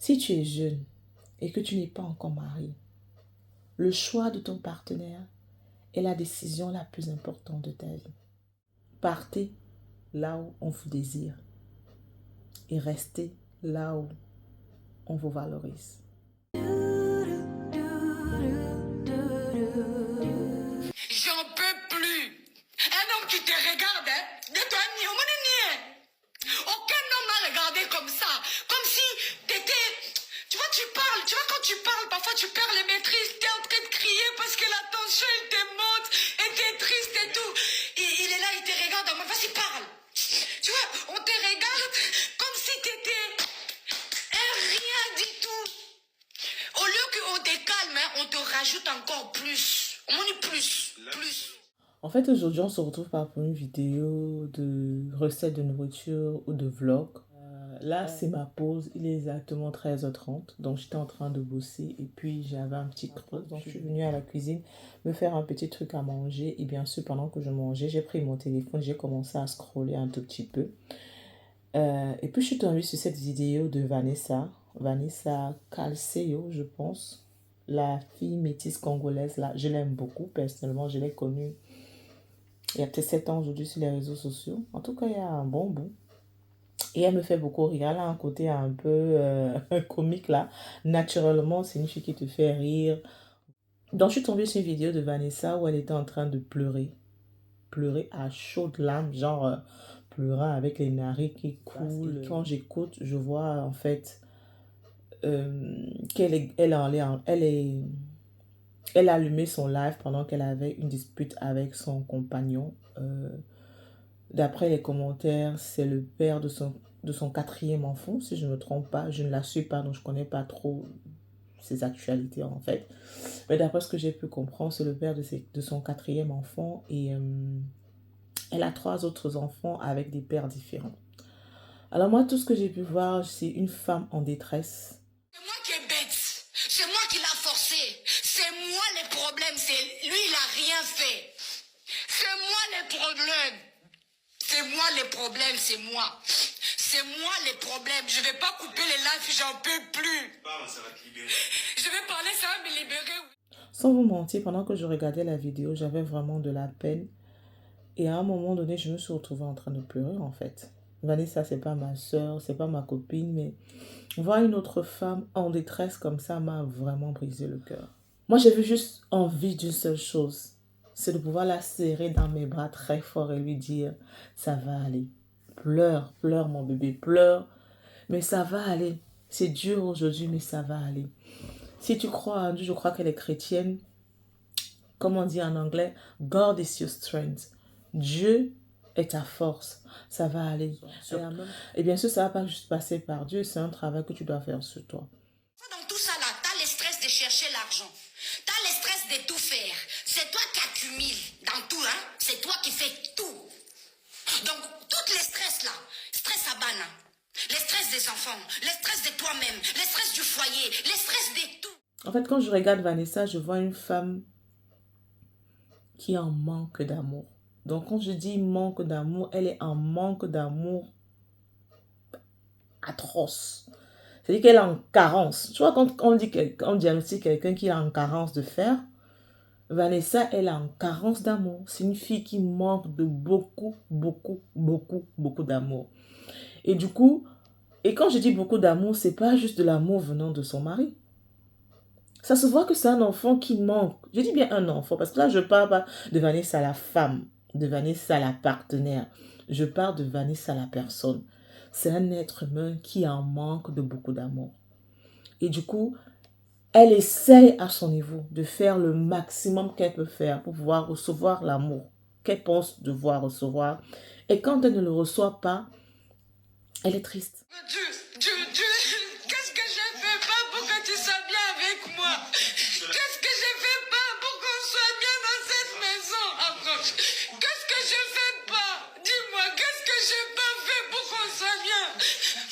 Si tu es jeune et que tu n'es pas encore marié, le choix de ton partenaire est la décision la plus importante de ta vie. Partez là où on vous désire et restez là où on vous valorise. J'en peux plus. Un homme qui te regarde, hein, de toi, aucun homme m'a regardé comme ça. Comme si t'étais... Tu vois, quand tu parles, parfois tu perds les maîtrises. T'es en train de crier parce que la tension, elle te monte et t'es triste et tout. Et il est là, il te regarde en mode, vas-y, parle. Tu vois, on te regarde comme si t'étais un rien du tout. Au lieu qu'on te calme, hein, on te rajoute encore plus. On dit plus. En fait, aujourd'hui, on se retrouve pour une vidéo de recettes de nourriture ou de vlog. Là, c'est ma pause. Il est exactement 13h30. Donc, j'étais en train de bosser et puis j'avais un petit creux. Donc, je suis venue à la cuisine me faire un petit truc à manger. Et bien sûr, pendant que je mangeais, j'ai pris mon téléphone. J'ai commencé à scroller un tout petit peu. Et puis, je suis tombée sur cette vidéo de Vanessa Calceo, je pense. La fille métisse congolaise, là, je l'aime beaucoup. Personnellement, je l'ai connue il y a peut-être 7 ans aujourd'hui sur les réseaux sociaux. En tout cas, il y a un bon bout. Et elle me fait beaucoup rire. Elle a un côté un peu comique là. Naturellement, c'est une fille qui te fait rire. Donc, je suis tombée sur une vidéo de Vanessa où elle était en train de pleurer. Pleurer à chaudes larmes, genre pleurant avec les narines qui coulent. Et quand j'écoute, je vois en fait elle a allumé son live pendant qu'elle avait une dispute avec son compagnon. D'après les commentaires, c'est le père de son quatrième enfant, si je ne me trompe pas. Je ne la suis pas, donc je ne connais pas trop ses actualités en fait. Mais d'après ce que j'ai pu comprendre, c'est le père de son quatrième enfant et elle a 3 autres enfants avec des pères différents. Alors moi, tout ce que j'ai pu voir, c'est une femme en détresse. C'est moi qui est bête. C'est moi qui l'a forcé. C'est moi les problèmes. C'est lui, il a rien fait. C'est moi les problèmes. C'est moi les problèmes, c'est moi. C'est moi les problèmes. Je vais pas couper les lives, j'en peux plus. Ça va te libérer. Je vais parler, ça va me libérer. Sans vous mentir, pendant que je regardais la vidéo, j'avais vraiment de la peine. Et à un moment donné, je me suis retrouvée en train de pleurer en fait. Vanessa, c'est pas ma soeur, c'est pas ma copine, mais voir une autre femme en détresse comme ça m'a vraiment brisé le cœur. Moi, j'avais juste envie d'une seule chose, c'est de pouvoir la serrer dans mes bras très fort et lui dire, ça va aller. Pleure, pleure mon bébé, pleure, mais ça va aller. C'est dur aujourd'hui, mais ça va aller. Si tu crois en Dieu, je crois qu'elle est chrétienne, comme on dit en anglais, God is your strength. Dieu est ta force. Ça va aller. Et bien sûr, ça ne va pas juste passer par Dieu, c'est un travail que tu dois faire sur toi. Dans tout ça là, tu as le stress de chercher l'argent. Tu as le stress de tout faire. C'est toi qui accumules dans tout, hein. C'est toi qui fais tout. Donc, tous les stress là, stress à Bana, les stress des enfants, les stress de toi-même, les stress du foyer, les stress de tout. En fait, quand je regarde Vanessa, je vois une femme qui est en manque d'amour. Donc, quand je dis manque d'amour, elle est en manque d'amour atroce. C'est-à-dire qu'elle est en carence. Tu vois, quand on diagnostique quelqu'un qui est en carence de fer, Vanessa, elle est en carence d'amour. C'est une fille qui manque de beaucoup, beaucoup, beaucoup, beaucoup d'amour. Et du coup, et quand je dis beaucoup d'amour, c'est pas juste de l'amour venant de son mari. Ça se voit que c'est un enfant qui manque. Je dis bien un enfant, parce que là, je parle pas de Vanessa la femme, de Vanessa la partenaire. Je parle de Vanessa la personne. C'est un être humain qui en manque de beaucoup d'amour. Et du coup, elle essaye à son niveau de faire le maximum qu'elle peut faire pour pouvoir recevoir l'amour qu'elle pense devoir recevoir. Et quand elle ne le reçoit pas, elle est triste. Dieu, qu'est-ce que je fais pas pour que tu sois bien avec moi? Qu'est-ce que je fais pas pour qu'on soit bien dans cette maison, Approche? Qu'est-ce que je fais pas? Dis-moi, qu'est-ce que je n'ai pas fait pour qu'on soit bien?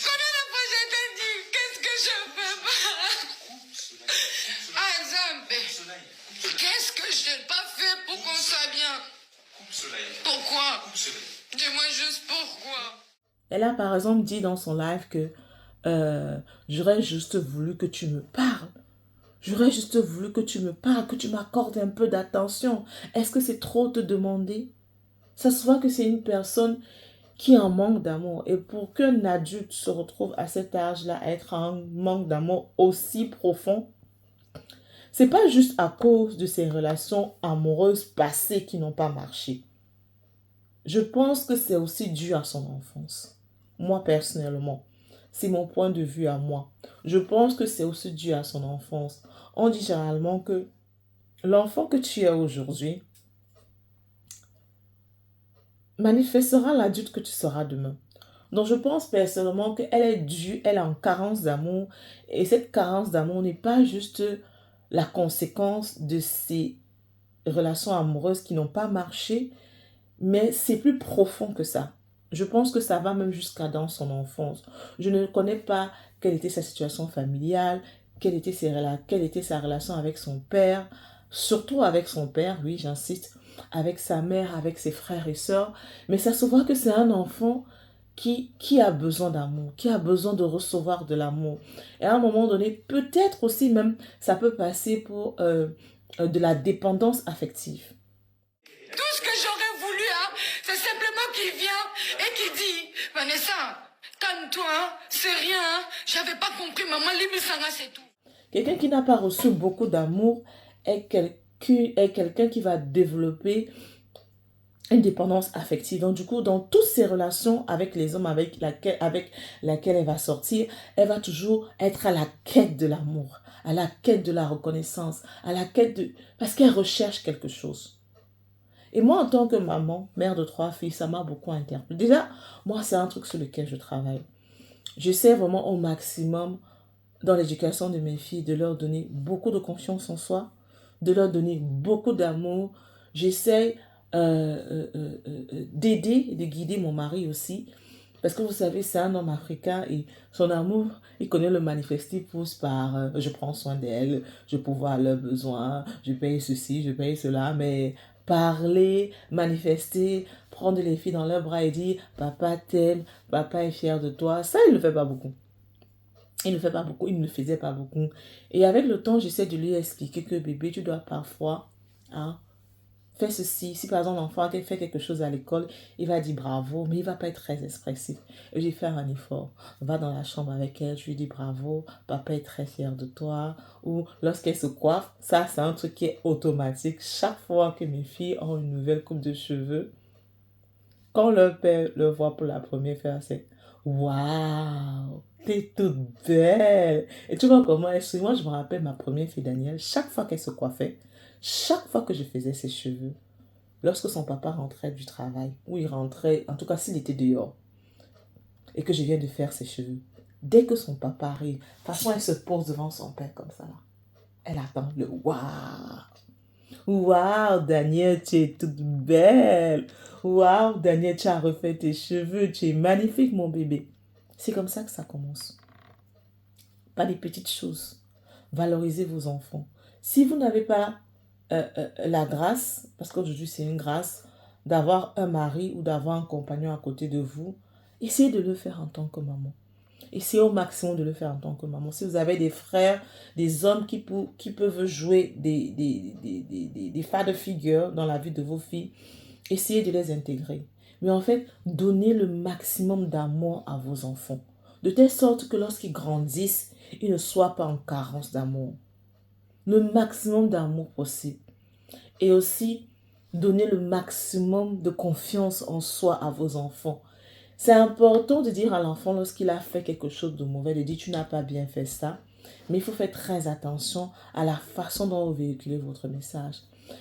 Combien de fois je t'ai dit, qu'est-ce que je fais pas? Ah, Zambé, qu'est-ce que je n'ai pas fait pour qu'on soit bien? Pourquoi? Dis-moi juste pourquoi. Elle a par exemple dit dans son live que J'aurais juste voulu que tu me parles. J'aurais juste voulu que tu me parles, que tu m'accordes un peu d'attention. Est-ce que c'est trop te demander? Ça se voit que c'est une personne qui en manque d'amour. Et pour qu'un adulte se retrouve à cet âge-là à être en manque d'amour aussi profond, c'est pas juste à cause de ses relations amoureuses passées qui n'ont pas marché. Je pense que c'est aussi dû à son enfance. Moi, personnellement, c'est mon point de vue à moi. Je pense que c'est aussi dû à son enfance. On dit généralement que l'enfant que tu es aujourd'hui manifestera l'adulte que tu seras demain. Donc je pense personnellement qu'elle est due, elle est en carence d'amour. Et cette carence d'amour n'est pas juste la conséquence de ses relations amoureuses qui n'ont pas marché, mais c'est plus profond que ça. Je pense que ça va même jusqu'à dans son enfance. Je ne connais pas quelle était sa situation familiale, quelle était sa relation avec son père, surtout avec son père, oui, j'insiste, avec sa mère, avec ses frères et sœurs. Mais ça se voit que c'est un enfant qui a besoin d'amour, qui a besoin de recevoir de l'amour. Et à un moment donné, peut-être aussi même, ça peut passer pour de la dépendance affective. Tout ce que j'aurais voulu, hein, c'est simplement qu'il vient et qu'il dit, Vanessa, calme-toi, hein, c'est rien, hein, j'avais pas compris, maman, Libisanga, c'est tout. Quelqu'un qui n'a pas reçu beaucoup d'amour est quelqu'un qui va développer une dépendance affective. Donc, du coup, dans toutes ses relations avec les hommes avec laquelle elle va sortir, elle va toujours être à la quête de l'amour, à la quête de la reconnaissance, à la quête de... parce qu'elle recherche quelque chose. Et moi, en tant que maman, mère de 3 filles, ça m'a beaucoup interpellée. Déjà, moi, c'est un truc sur lequel je travaille. J'essaie vraiment au maximum dans l'éducation de mes filles, de leur donner beaucoup de confiance en soi, de leur donner beaucoup d'amour. J'essaie d'aider, de guider mon mari aussi. Parce que vous savez, c'est un homme africain et son amour, il connaît le manifester pousse par je prends soin d'elle, je pourvois à leurs besoins, je paye ceci, je paye cela. Mais parler, manifester, prendre les filles dans leurs bras et dire papa t'aime, papa est fier de toi, ça, il ne le fait pas beaucoup. Il ne fait pas beaucoup, il ne le faisait pas beaucoup. Et avec le temps, j'essaie de lui expliquer que bébé, tu dois parfois faire ceci. Si par exemple l'enfant fait quelque chose à l'école, il va dire bravo, mais il ne va pas être très expressif. Et je vais faire un effort. On va dans la chambre avec elle, je lui dis bravo, papa est très fier de toi. Ou lorsqu'elle se coiffe, ça c'est un truc qui est automatique. Chaque fois que mes filles ont une nouvelle coupe de cheveux, quand leur père le voit pour la première fois, c'est waouh, t'es toute belle. Et tu vois comment elle se... Moi, je me rappelle ma première fille Danielle, chaque fois qu'elle se coiffait, chaque fois que je faisais ses cheveux, lorsque son papa rentrait du travail, ou il rentrait, en tout cas s'il était dehors, et que je viens de faire ses cheveux, dès que son papa arrive, de toute façon, elle se pose devant son père comme ça, là. Elle attend le waouh. Waouh, Daniel, tu es toute belle. Waouh, Daniel, tu as refait tes cheveux. Tu es magnifique, mon bébé. C'est comme ça que ça commence. Pas des petites choses. Valorisez vos enfants. Si vous n'avez pas la grâce, parce qu'aujourd'hui c'est une grâce, d'avoir un mari ou d'avoir un compagnon à côté de vous, essayez de le faire en tant que maman. Essayez au maximum de le faire en tant que maman. Si vous avez des frères, des hommes qui peuvent jouer des father figures dans la vie de vos filles, essayez de les intégrer. Mais en fait, donnez le maximum d'amour à vos enfants. De telle sorte que lorsqu'ils grandissent, ils ne soient pas en carence d'amour. Le maximum d'amour possible. Et aussi, donnez le maximum de confiance en soi à vos enfants. C'est important de dire à l'enfant lorsqu'il a fait quelque chose de mauvais, de dire tu n'as pas bien fait ça. Mais il faut faire très attention à la façon dont vous véhiculez votre message.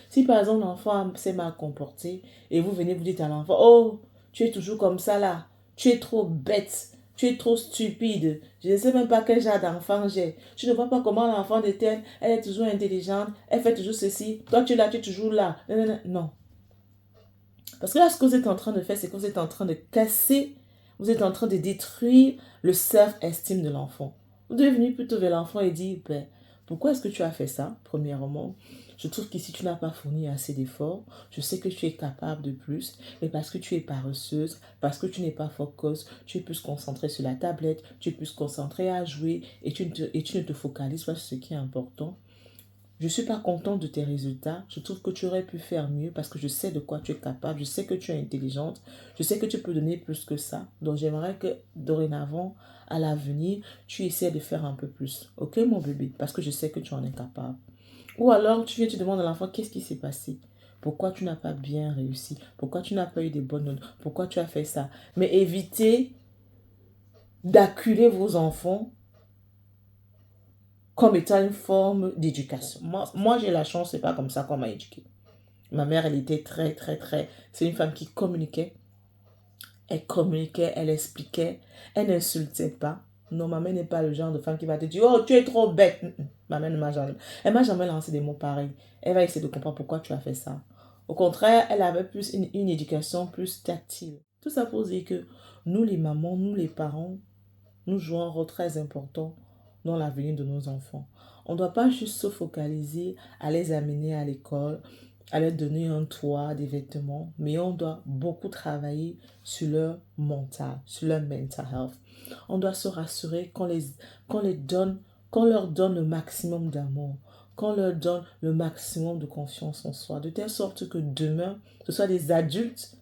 Si par exemple l'enfant s'est mal comporté et vous venez vous dites à l'enfant, oh, tu es toujours comme ça là, tu es trop bête, tu es trop stupide, je ne sais même pas quel genre d'enfant j'ai. Tu ne vois pas comment l'enfant de tel, elle est toujours intelligente, elle fait toujours ceci, toi tu es là, tu es toujours là. Non, non, non, non. Parce que là, ce que vous êtes en train de faire, c'est que vous êtes en train de casser, vous êtes en train de détruire le self-esteem de l'enfant. Vous devez venir plutôt vers l'enfant et dire, ben, Pourquoi est-ce que tu as fait ça? Premièrement, je trouve qu'ici tu n'as pas fourni assez d'efforts. Je sais que tu es capable de plus, mais parce que tu es paresseuse, parce que tu n'es pas focus, tu es plus concentrée sur la tablette, tu es plus concentrée à jouer et tu ne te focalises pas sur ce qui est important. Je ne suis pas contente de tes résultats. Je trouve que tu aurais pu faire mieux parce que je sais de quoi tu es capable. Je sais que tu es intelligente. Je sais que tu peux donner plus que ça. Donc, j'aimerais que dorénavant, à l'avenir, tu essaies de faire un peu plus. Ok, mon bébé? Parce que je sais que tu en es capable. Ou alors, tu viens, tu demandes à l'enfant, qu'est-ce qui s'est passé? Pourquoi tu n'as pas bien réussi? Pourquoi tu n'as pas eu des bonnes notes? Pourquoi tu as fait ça? Mais évitez d'acculer vos enfants comme étant une forme d'éducation. Moi j'ai la chance, c'est pas comme ça qu'on m'a éduqué. Ma mère, elle était très... C'est une femme qui communiquait. Elle communiquait, elle expliquait, elle n'insultait pas. Non, ma mère n'est pas le genre de femme qui va te dire, oh, tu es trop bête. Ma mère ne m'a jamais... Elle m'a jamais lancé des mots pareils. Elle va essayer de comprendre pourquoi tu as fait ça. Au contraire, elle avait plus une éducation plus tactile. Tout ça pour dire que nous, les mamans, nous, les parents, nous jouons un rôle très important dans l'avenir de nos enfants. On ne doit pas juste se focaliser à les amener à l'école, à leur donner un toit, des vêtements, mais on doit beaucoup travailler sur leur mental, sur leur mental health. On doit se rassurer qu'on leur donne le maximum d'amour, qu'on leur donne le maximum de confiance en soi, de telle sorte que demain, ce soit des adultes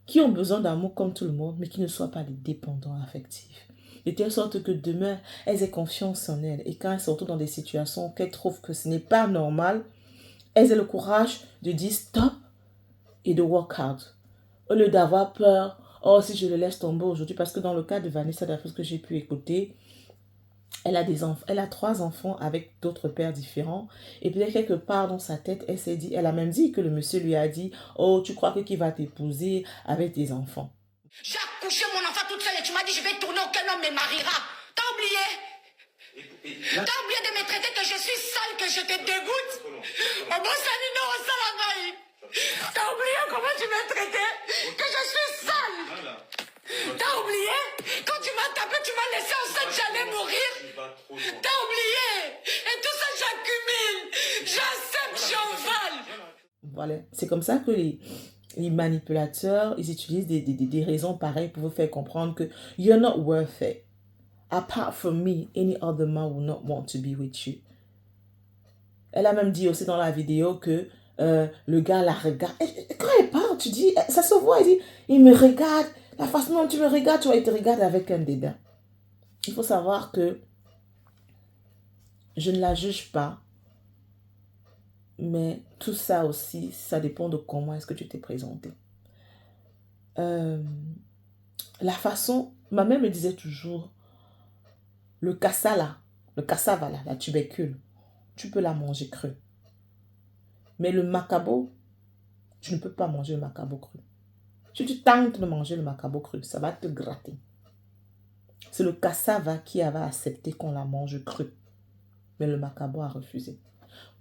qui ont besoin d'amour comme tout le monde, mais qui ne soient pas des dépendants affectifs. De telle sorte que demain, elles aient confiance en elles. Et quand elles se retrouvent dans des situations qu'elles trouvent que ce n'est pas normal, elles aient le courage de dire stop et de work out. Au lieu d'avoir peur, oh si je le laisse tomber aujourd'hui, parce que dans le cas de Vanessa, d'après ce que j'ai pu écouter, elle a 3 enfants avec d'autres pères différents. Et peut-être quelque part dans sa tête, elle a même dit que le monsieur lui a dit, oh tu crois que qui va t'épouser avec tes enfants. J'ai accouché mon enfant toute seule et tu m'as dit je vais tourner, aucun homme me mariera. T'as oublié? T'as oublié de me traiter que je suis sale, que je te dégoûte? Oh bon salut, non, ça la maille. T'as oublié comment tu m'as traité? Que je suis sale. T'as oublié? Quand tu m'as tapé, tu m'as laissé enceinte, j'allais mourir. T'as oublié? Et tout ça, j'accumule. J'accepte, j'envale. Voilà, c'est comme ça que les manipulateurs, ils utilisent des raisons pareilles pour vous faire comprendre que you're not worth it. Apart from me, any other man will not want to be with you. Elle a même dit aussi dans la vidéo que le gars la regarde. Et quand elle parle, tu dis, ça se voit, elle dit, il me regarde. La façon dont tu me regardes, tu vois, il te regarde avec un dédain. Il faut savoir que je ne la juge pas. Mais tout ça aussi, ça dépend de comment est-ce que tu t'es présenté. La façon, ma mère me disait toujours, le cassava là, la tubercule, tu peux la manger crue. Mais le macabo, tu ne peux pas manger le macabo cru. Si tu tentes de manger le macabo cru, ça va te gratter. C'est le cassava qui avait accepté qu'on la mange crue. Mais le macabo a refusé.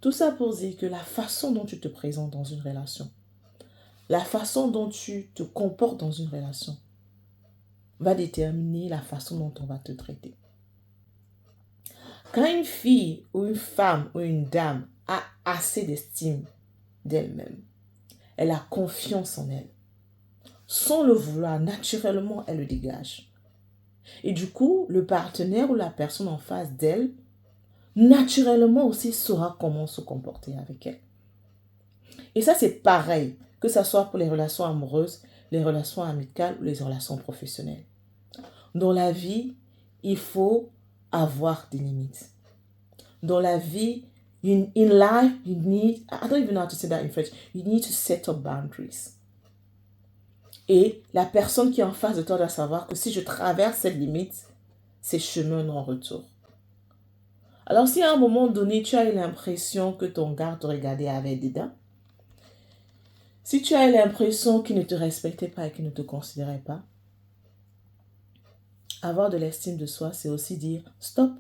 Tout ça pour dire que la façon dont tu te présentes dans une relation, la façon dont tu te comportes dans une relation, va déterminer la façon dont on va te traiter. Quand une fille ou une femme ou une dame a assez d'estime d'elle-même, elle a confiance en elle, sans le vouloir, naturellement, elle le dégage. Et du coup, le partenaire ou la personne en face d'elle, naturellement aussi saura comment se comporter avec elle. Et ça, c'est pareil, que ce soit pour les relations amoureuses, les relations amicales ou les relations professionnelles. Dans la vie, il faut avoir des limites. Dans la vie, in life, you need, I don't even know how to say that in French, you need to set up boundaries. Et la personne qui est en face de toi doit savoir que si je traverse cette limite, c'est chemin non retour. Alors si à un moment donné, tu as eu l'impression que ton gars te regardait avec dédain, si tu as eu l'impression qu'il ne te respectait pas et qu'il ne te considérait pas, avoir de l'estime de soi, c'est aussi dire stop.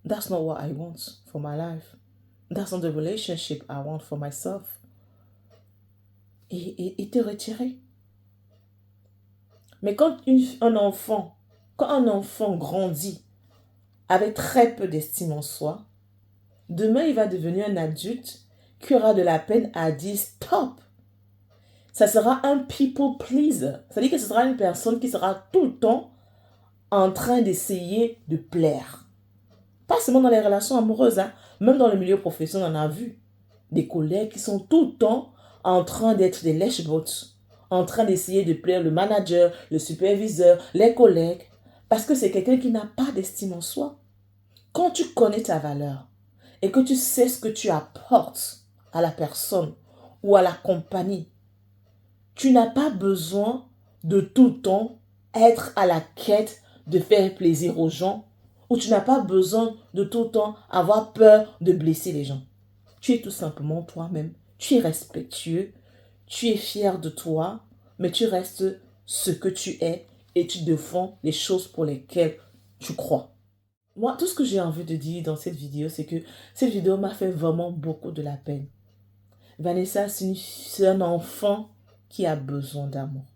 That's not what I want for my life. That's not the relationship I want for myself. Et te retirer. Mais quand un enfant grandit avec très peu d'estime en soi, demain il va devenir un adulte qui aura de la peine à dire stop. Ça sera un people pleaser. C'est-à-dire que ce sera une personne qui sera tout le temps en train d'essayer de plaire. Pas seulement dans les relations amoureuses, hein. Même dans le milieu professionnel, on a vu des collègues qui sont tout le temps en train d'être des lèche-bottes, en train d'essayer de plaire le manager, le superviseur, les collègues, parce que c'est quelqu'un qui n'a pas d'estime en soi. Quand tu connais ta valeur et que tu sais ce que tu apportes à la personne ou à la compagnie, tu n'as pas besoin de tout le temps être à la quête de faire plaisir aux gens, ou tu n'as pas besoin de tout le temps avoir peur de blesser les gens. Tu es tout simplement toi-même. Tu es respectueux, tu es fier de toi, mais tu restes ce que tu es et tu défends les choses pour lesquelles tu crois. Moi, tout ce que j'ai envie de dire dans cette vidéo, c'est que cette vidéo m'a fait vraiment beaucoup de la peine. Vanessa, c'est un enfant qui a besoin d'amour.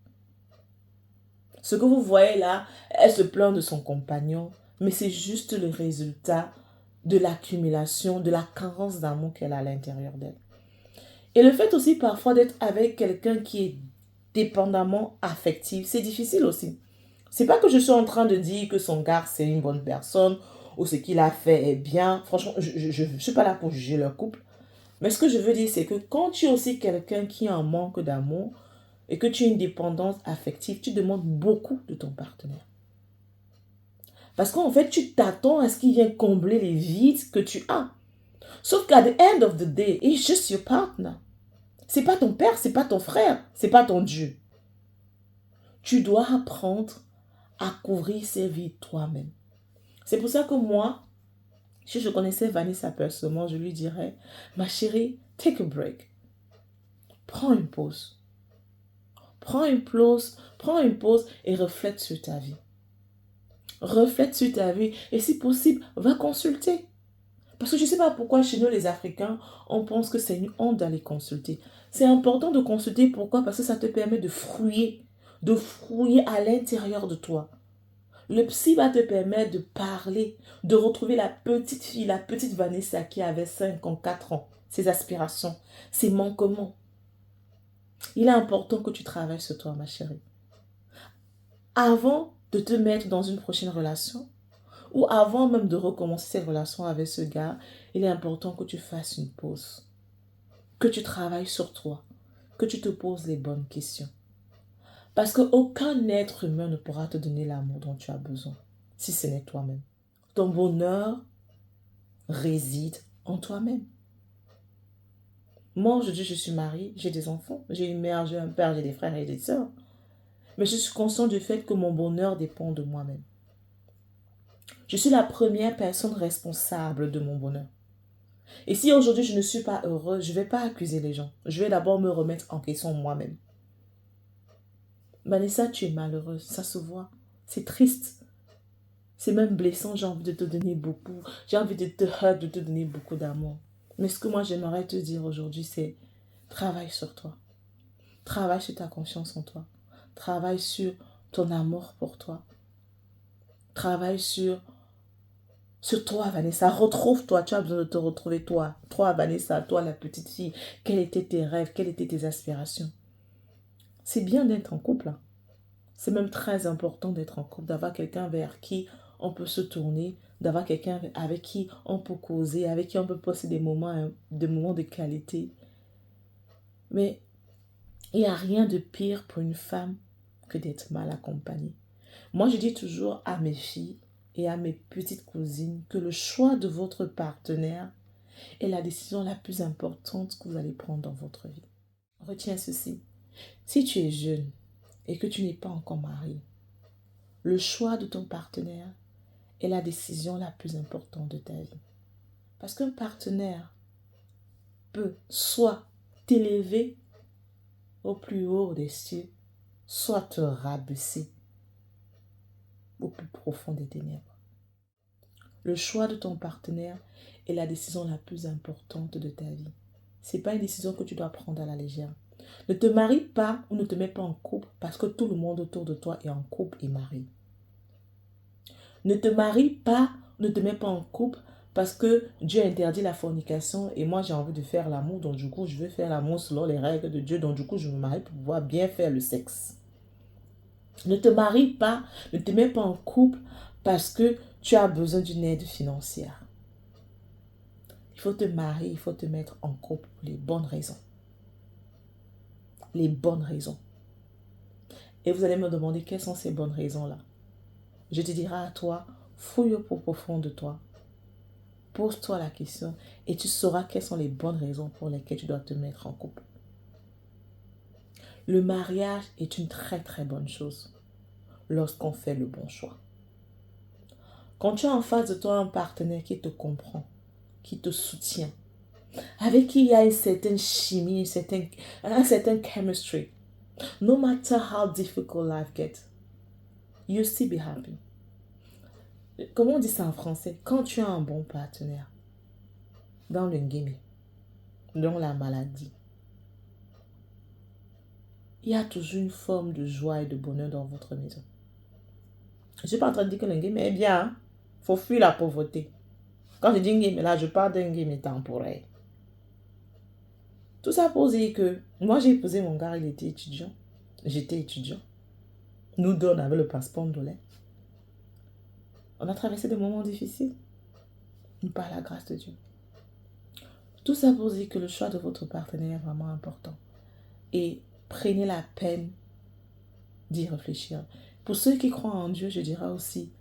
Ce que vous voyez là, elle se plaint de son compagnon, mais c'est juste le résultat de l'accumulation, de la carence d'amour qu'elle a à l'intérieur d'elle. Et le fait aussi parfois d'être avec quelqu'un qui est dépendamment affectif, c'est difficile aussi. C'est pas que je suis en train de dire que son gars c'est une bonne personne ou ce qu'il a fait est bien. Franchement, je ne suis pas là pour juger leur couple. Mais ce que je veux dire, c'est que quand tu es aussi quelqu'un qui a un manque d'amour et que tu as une dépendance affective, tu demandes beaucoup de ton partenaire. Parce qu'en fait, tu t'attends à ce qu'il vienne combler les vides que tu as. Sauf qu'à the end of the day, it's just your partner. C'est pas ton père, c'est pas ton frère, c'est pas ton Dieu. Tu dois apprendre à couvrir ces vides toi-même. C'est pour ça que moi, si je connaissais Vanessa personnellement, je lui dirais, ma chérie, take a break. Prends une pause. Prends une pause et reflète sur ta vie. Reflète sur ta vie et si possible, va consulter. Parce que je ne sais pas pourquoi chez nous les Africains, on pense que c'est une honte d'aller consulter. C'est important de consulter, pourquoi? Parce que ça te permet de fouiller à l'intérieur de toi. Le psy va te permettre de parler, de retrouver la petite fille, la petite Vanessa qui avait 5 ans, 4 ans, ses aspirations, ses manquements. Il est important que tu travailles sur toi, ma chérie. Avant de te mettre dans une prochaine relation, ou avant même de recommencer cette relation avec ce gars, il est important que tu fasses une pause, que tu travailles sur toi, que tu te poses les bonnes questions. Parce qu'aucun être humain ne pourra te donner l'amour dont tu as besoin, si ce n'est toi-même. Ton bonheur réside en toi-même. Moi, aujourd'hui, je suis mariée, j'ai des enfants, j'ai une mère, j'ai un père, j'ai des frères et des sœurs. Mais je suis consciente du fait que mon bonheur dépend de moi-même. Je suis la première personne responsable de mon bonheur. Et si aujourd'hui je ne suis pas heureuse, je ne vais pas accuser les gens. Je vais d'abord me remettre en question moi-même. Vanessa, tu es malheureuse, ça se voit. C'est triste. C'est même blessant, j'ai envie de te donner beaucoup. J'ai envie de te hug, de te donner beaucoup d'amour. Mais ce que moi j'aimerais te dire aujourd'hui, c'est travaille sur toi. Travaille sur ta confiance en toi. Travaille sur ton amour pour toi. Travaille sur toi, Vanessa. Retrouve-toi. Tu as besoin de te retrouver, toi. Toi, Vanessa. Toi, la petite fille. Quels étaient tes rêves? Quelles étaient tes aspirations? C'est bien d'être en couple. Hein. C'est même très important d'être en couple. D'avoir quelqu'un vers qui on peut se tourner. D'avoir quelqu'un avec qui on peut causer. Avec qui on peut passer des moments de qualité. Mais il n'y a rien de pire pour une femme que d'être mal accompagnée. Moi, je dis toujours à mes filles et à mes petites cousines que le choix de votre partenaire est la décision la plus importante que vous allez prendre dans votre vie. Retiens ceci. Si tu es jeune et que tu n'es pas encore marié, le choix de ton partenaire est la décision la plus importante de ta vie. Parce qu'un partenaire peut soit t'élever au plus haut des cieux, soit te rabaisser au plus profond des ténèbres. Le choix de ton partenaire est la décision la plus importante de ta vie. Ce n'est pas une décision que tu dois prendre à la légère. Ne te marie pas ou ne te mets pas en couple parce que tout le monde autour de toi est en couple et marié. Ne te marie pas ne te mets pas en couple parce que Dieu interdit la fornication et moi j'ai envie de faire l'amour, donc du coup je veux faire l'amour selon les règles de Dieu, donc du coup je me marie pour pouvoir bien faire le sexe. Ne te marie pas, ne te mets pas en couple parce que tu as besoin d'une aide financière. Il faut te marier, il faut te mettre en couple pour les bonnes raisons. Les bonnes raisons. Et vous allez me demander quelles sont ces bonnes raisons-là. Je te dirai à toi, fouille au plus profond de toi. Pose-toi la question et tu sauras quelles sont les bonnes raisons pour lesquelles tu dois te mettre en couple. Le mariage est une très très bonne chose lorsqu'on fait le bon choix. Quand tu as en face de toi un partenaire qui te comprend, qui te soutient, avec qui il y a une certaine chimie, un certain chemistry, no matter how difficult life gets, you still be happy. Comment on dit ça en français? Quand tu as un bon partenaire, dans le game, dans la maladie, il y a toujours une forme de joie et de bonheur dans votre maison. Je ne suis pas en train de dire que le game est bien. Il faut fuir la pauvreté. Quand je dis un game, là, je parle d'un game temporaire. Tout ça pour dire que moi, j'ai épousé mon gars, il était étudiant. J'étais étudiant. Nous deux, on avait le passeport de lait. On a traversé des moments difficiles. Par la grâce de Dieu. Tout ça pour dire que le choix de votre partenaire est vraiment important. Et prenez la peine d'y réfléchir. Pour ceux qui croient en Dieu, je dirais aussi,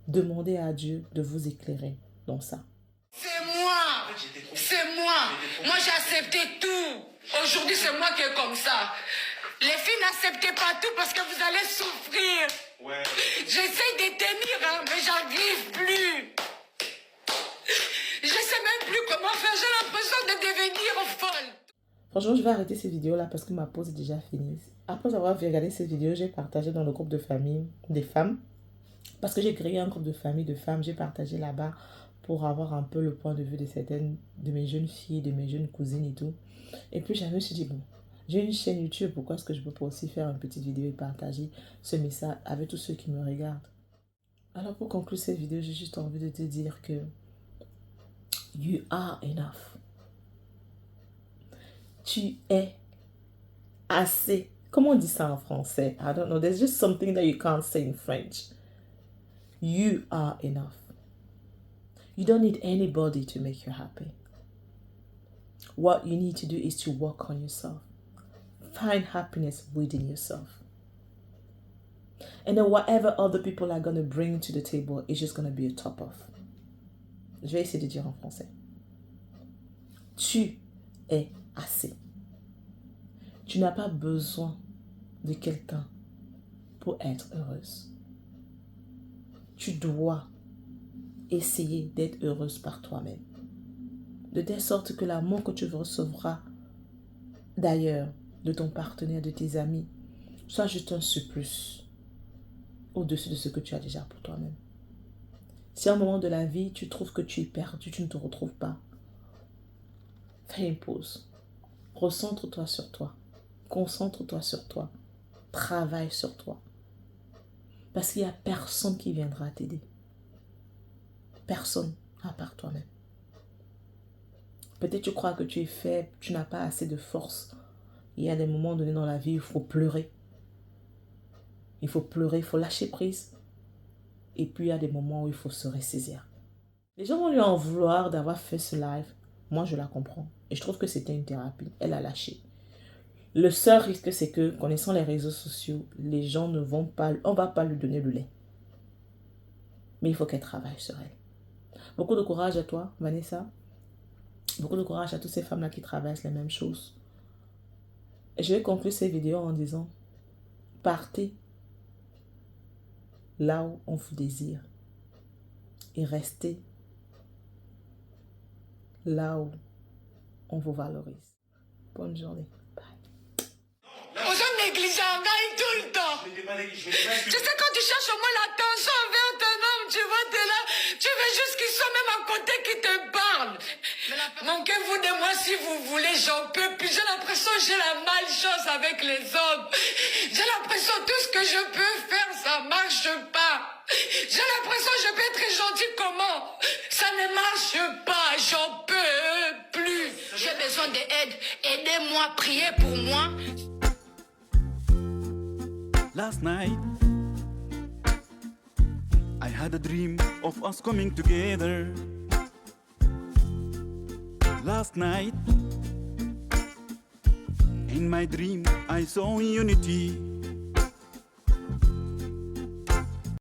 demandez à Dieu de vous éclairer dans ça. C'est moi. C'est moi. Moi, j'ai accepté tout. Aujourd'hui, c'est moi qui est comme ça. Les filles, n'acceptez pas tout parce que vous allez souffrir. Ouais. J'essaie de tenir, hein, mais j'arrive plus. Je sais même plus comment faire. J'ai l'impression de devenir folle. Franchement, je vais arrêter ces vidéos-là parce que ma pause est déjà finie. Après avoir regardé ces vidéos, j'ai partagé dans le groupe de famille des femmes. Parce que j'ai créé un groupe de famille de femmes. J'ai partagé là-bas pour avoir un peu le point de vue de certaines de mes jeunes filles, de mes jeunes cousines et tout. Et puis, je me suis dit, bon, j'ai une chaîne YouTube. Pourquoi est-ce que je peux pas aussi faire une petite vidéo et partager ce message avec tous ceux qui me regardent? Alors, pour conclure cette vidéo, j'ai juste envie de te dire que you are enough. Tu es assez. Comment on dit ça en français? I don't know. There's just something that you can't say in French. You are enough. You don't need anybody to make you happy. What you need to do is to work on yourself. Find happiness within yourself. And then whatever other people are going to bring to the table is just going to be a top off. Je vais essayer de dire en français. Tu es assez. Tu n'as pas besoin de quelqu'un pour être heureuse. Tu dois essayer d'être heureuse par toi-même. De telle sorte que l'amour que tu recevras d'ailleurs, de ton partenaire, de tes amis, soit juste un surplus au-dessus de ce que tu as déjà pour toi-même. Si à un moment de la vie, tu trouves que tu es perdu, tu ne te retrouves pas, fais une pause. Recentre-toi sur toi. Concentre-toi sur toi. Travaille sur toi. Parce qu'il n'y a personne qui viendra t'aider. Personne à part toi-même. Peut-être tu crois que tu es faible, tu n'as pas assez de force. Il y a des moments donnés dans la vie où il faut pleurer. Il faut pleurer, il faut lâcher prise. Et puis il y a des moments où il faut se ressaisir. Les gens vont lui en vouloir d'avoir fait ce live. Moi, je la comprends. Et je trouve que c'était une thérapie. Elle a lâché. Le seul risque, c'est que, connaissant les réseaux sociaux, les gens ne vont pas, on ne va pas lui donner le lait. Mais il faut qu'elle travaille sur elle. Beaucoup de courage à toi, Vanessa. Beaucoup de courage à toutes ces femmes-là qui traversent les mêmes choses. Et je vais conclure cette vidéo en disant, partez là où on vous désire et restez là où on vous valorise. Bonne journée. Aux hommes négligents, gagne tout le temps. Tu sais, quand tu cherches au moins l'attention envers ton homme, tu vois, t'es là, tu veux juste qu'il soit même à côté, qu'il te parle. Manquez-vous de moi si vous voulez, j'en peux plus. J'ai l'impression que j'ai la malchance avec les hommes. J'ai l'impression que tout ce que je peux faire, ça marche pas. J'ai l'impression que je peux être gentil comment? Ça ne marche pas, j'en peux plus. J'ai besoin d'aide. Aidez-moi, priez pour moi. Last night, I had a dream of us coming together. Last night, in my dream, I saw unity.